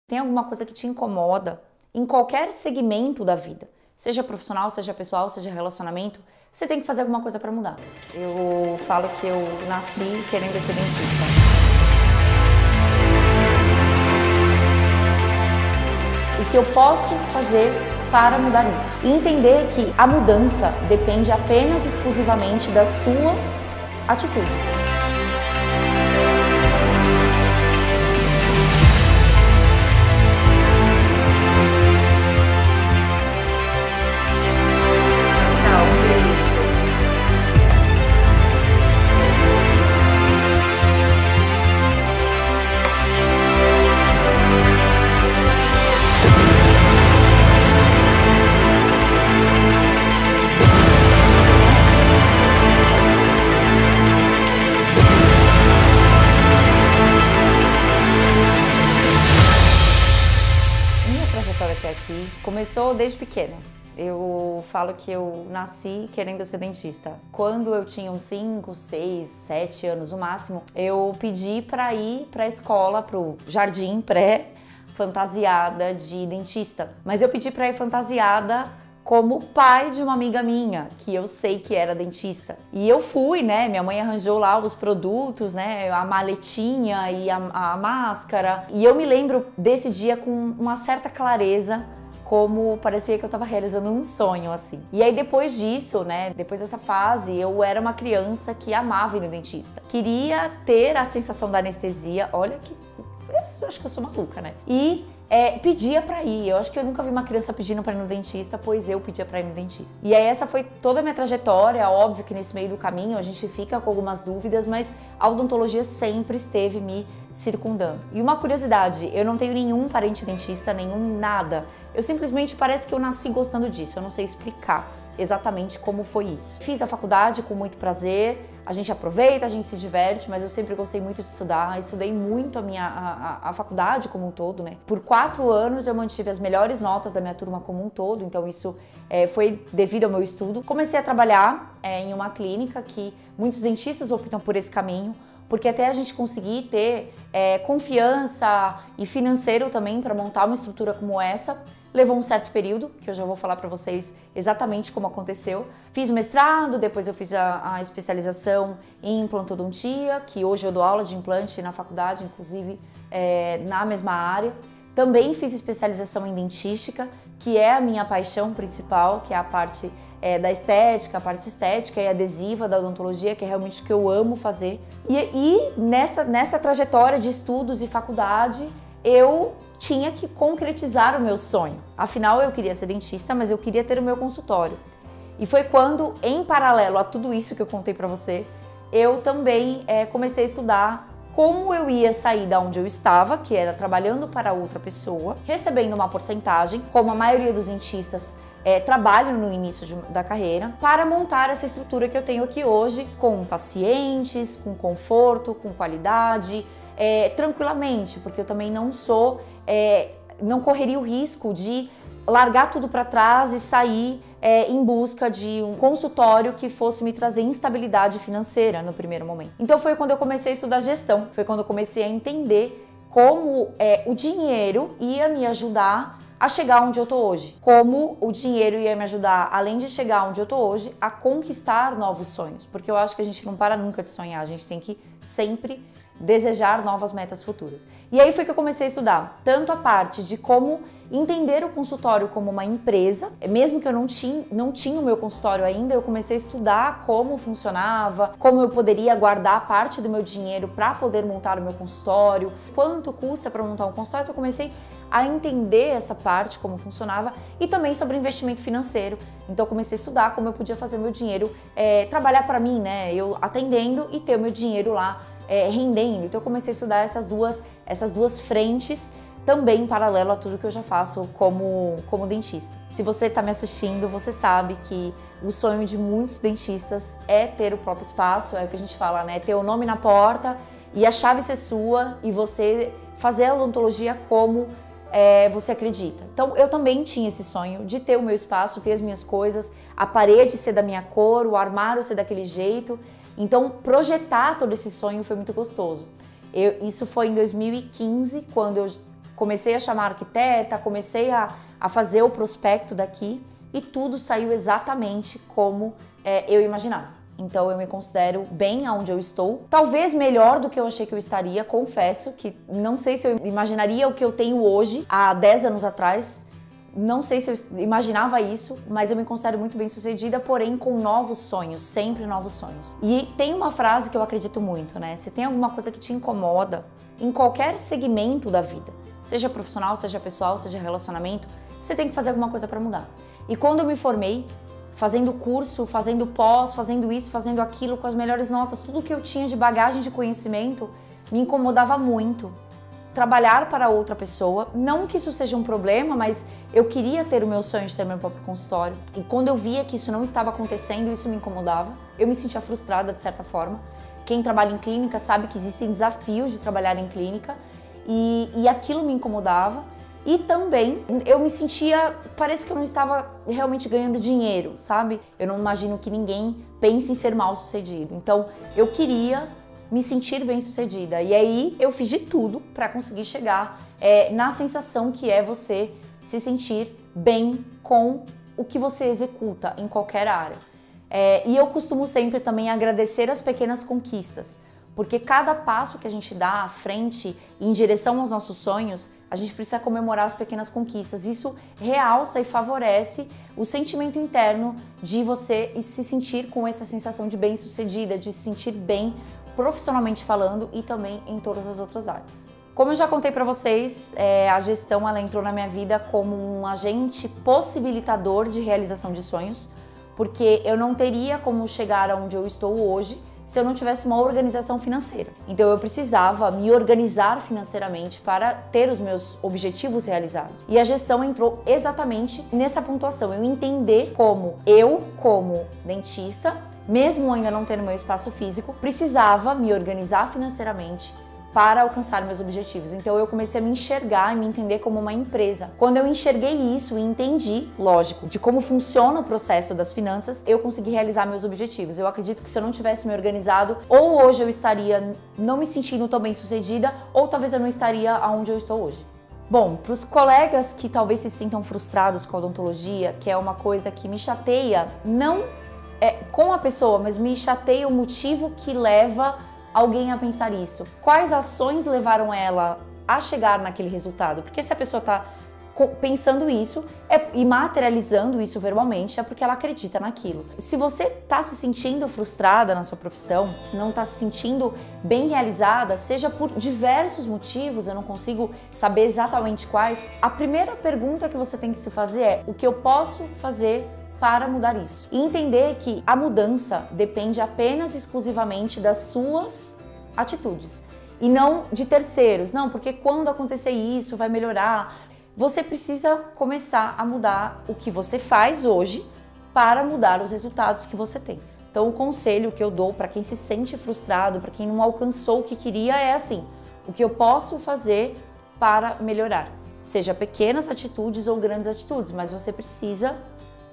Tem alguma coisa que te incomoda em qualquer segmento da vida, seja profissional, seja pessoal, seja relacionamento, você tem que fazer alguma coisa para mudar. Eu falo que eu nasci querendo ser dentista. O que eu posso fazer para mudar isso? E entender que a mudança depende apenas exclusivamente das suas atitudes. Até aqui começou desde pequena. Eu falo que eu nasci querendo ser dentista. Quando eu tinha uns 5, 6, 7 anos no máximo, eu pedi para ir para a escola, pro jardim pré, fantasiada de dentista. Mas eu pedi para ir fantasiada como pai de uma amiga minha, que eu sei que era dentista. E eu fui, né? Minha mãe arranjou lá os produtos, né? A maletinha e a máscara. E eu me lembro desse dia com uma certa clareza, como parecia que eu tava realizando um sonho, assim. E aí depois disso, né? Depois dessa fase, eu era uma criança que amava ir no dentista. Queria ter a sensação da anestesia. Olha que... eu acho que eu sou maluca, né? E pedia pra ir. Eu acho que eu nunca vi uma criança pedindo pra ir no dentista, pois eu pedia pra ir no dentista. E aí essa foi toda a minha trajetória. Óbvio que nesse meio do caminho a gente fica com algumas dúvidas, mas a odontologia sempre esteve me circundando. E uma curiosidade, eu não tenho nenhum parente dentista, nenhum nada. Eu simplesmente parece que eu nasci gostando disso. Eu não sei explicar exatamente como foi isso. Fiz a faculdade com muito prazer. A gente aproveita, a gente se diverte, mas eu sempre gostei muito de estudar. Estudei muito a faculdade como um todo, né? Por 4 anos eu mantive as melhores notas da minha turma como um todo, então isso foi devido ao meu estudo. Comecei a trabalhar em uma clínica que muitos dentistas optam por esse caminho, porque até a gente conseguir ter confiança e financeiro também para montar uma estrutura como essa, levou um certo período, que eu já vou falar para vocês exatamente como aconteceu. Fiz o mestrado, depois eu fiz a especialização em implantodontia, que hoje eu dou aula de implante na faculdade, inclusive na mesma área. Também fiz especialização em dentística, que é a minha paixão principal, que é a parte da estética, a parte estética e adesiva da odontologia, que é realmente o que eu amo fazer. E nessa trajetória de estudos e faculdade, eu tinha que concretizar o meu sonho. Afinal, eu queria ser dentista, mas eu queria ter o meu consultório. E foi quando, em paralelo a tudo isso que eu contei pra você, eu também comecei a estudar como eu ia sair da onde eu estava, que era trabalhando para outra pessoa, recebendo uma porcentagem, como a maioria dos dentistas trabalham no início da carreira, para montar essa estrutura que eu tenho aqui hoje, com pacientes, com conforto, com qualidade, tranquilamente, porque eu também não correria o risco de largar tudo para trás e sair em busca de um consultório que fosse me trazer instabilidade financeira no primeiro momento. Então foi quando eu comecei a estudar gestão, foi quando eu comecei a entender como o dinheiro ia me ajudar a chegar onde eu tô hoje. Como o dinheiro ia me ajudar, além de chegar onde eu tô hoje, a conquistar novos sonhos. Porque eu acho que a gente não para nunca de sonhar, a gente tem que sempre desejar novas metas futuras. E aí foi que eu comecei a estudar tanto a parte de como entender o consultório como uma empresa, mesmo que eu não tinha o meu consultório ainda, eu comecei a estudar como funcionava, como eu poderia guardar parte do meu dinheiro para poder montar o meu consultório, quanto custa para montar um consultório. Então eu comecei a entender essa parte, como funcionava, e também sobre investimento financeiro. Então eu comecei a estudar como eu podia fazer meu dinheiro trabalhar para mim, né? Eu atendendo e ter o meu dinheiro lá rendendo. Então eu comecei a estudar essas duas frentes, também em paralelo a tudo que eu já faço como dentista. Se você está me assistindo, você sabe que o sonho de muitos dentistas é ter o próprio espaço, é o que a gente fala, né? Ter o nome na porta e a chave ser sua e você fazer a odontologia como você acredita. Então eu também tinha esse sonho de ter o meu espaço, ter as minhas coisas, a parede ser da minha cor, o armário ser daquele jeito. Então projetar todo esse sonho foi muito gostoso. Isso foi em 2015, quando eu comecei a chamar arquiteta, comecei a fazer o prospecto daqui e tudo saiu exatamente como eu imaginava. Então eu me considero bem aonde eu estou, talvez melhor do que eu achei que eu estaria, confesso que não sei se eu imaginaria o que eu tenho hoje, há 10 anos atrás, não sei se eu imaginava isso, mas eu me considero muito bem sucedida, porém com novos sonhos, sempre novos sonhos. E tem uma frase que eu acredito muito, né? Se tem alguma coisa que te incomoda, em qualquer segmento da vida, seja profissional, seja pessoal, seja relacionamento, você tem que fazer alguma coisa para mudar. E quando eu me formei, fazendo curso, fazendo pós, fazendo isso, fazendo aquilo, com as melhores notas, tudo que eu tinha de bagagem de conhecimento, me incomodava muito. Trabalhar para outra pessoa, não que isso seja um problema, mas eu queria ter o meu sonho de ter meu próprio consultório. E quando eu via que isso não estava acontecendo, isso me incomodava, eu me sentia frustrada de certa forma. Quem trabalha em clínica sabe que existem desafios de trabalhar em clínica e aquilo me incomodava. E também eu me sentia, parece que eu não estava realmente ganhando dinheiro, sabe? Eu não imagino que ninguém pense em ser mal sucedido. Então eu queria me sentir bem sucedida. E aí eu fiz de tudo para conseguir chegar na sensação que é você se sentir bem com o que você executa em qualquer área. E eu costumo sempre também agradecer as pequenas conquistas, porque cada passo que a gente dá à frente em direção aos nossos sonhos, a gente precisa comemorar as pequenas conquistas. Isso realça e favorece o sentimento interno de você se sentir com essa sensação de bem-sucedida, de se sentir bem profissionalmente falando e também em todas as outras áreas. Como eu já contei para vocês, a gestão ela entrou na minha vida como um agente possibilitador de realização de sonhos, porque eu não teria como chegar aonde eu estou hoje se eu não tivesse uma organização financeira. Então eu precisava me organizar financeiramente para ter os meus objetivos realizados. E a gestão entrou exatamente nessa pontuação, eu entender como eu, como dentista, mesmo ainda não tendo meu espaço físico, precisava me organizar financeiramente para alcançar meus objetivos. Então eu comecei a me enxergar e me entender como uma empresa. Quando eu enxerguei isso e entendi, lógico, de como funciona o processo das finanças, eu consegui realizar meus objetivos. Eu acredito que se eu não tivesse me organizado, ou hoje eu estaria não me sentindo tão bem sucedida, ou talvez eu não estaria onde eu estou hoje. Bom, para os colegas que talvez se sintam frustrados com a odontologia, que é uma coisa que me chateia, não com a pessoa, mas me chateia o motivo que leva alguém a pensar isso. Quais ações levaram ela a chegar naquele resultado? Porque se a pessoa está pensando isso e materializando isso verbalmente, é porque ela acredita naquilo. Se você está se sentindo frustrada na sua profissão, não está se sentindo bem realizada, seja por diversos motivos, eu não consigo saber exatamente quais, a primeira pergunta que você tem que se fazer é: o que eu posso fazer para mudar isso? E entender que a mudança depende apenas exclusivamente das suas atitudes e não de terceiros. Não, porque quando acontecer isso vai melhorar. Você precisa começar a mudar o que você faz hoje para mudar os resultados que você tem. Então o conselho que eu dou para quem se sente frustrado, para quem não alcançou o que queria é assim: o que eu posso fazer para melhorar? Seja pequenas atitudes ou grandes atitudes, mas você precisa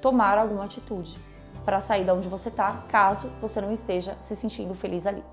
tomar alguma atitude para sair de onde você está, caso você não esteja se sentindo feliz ali.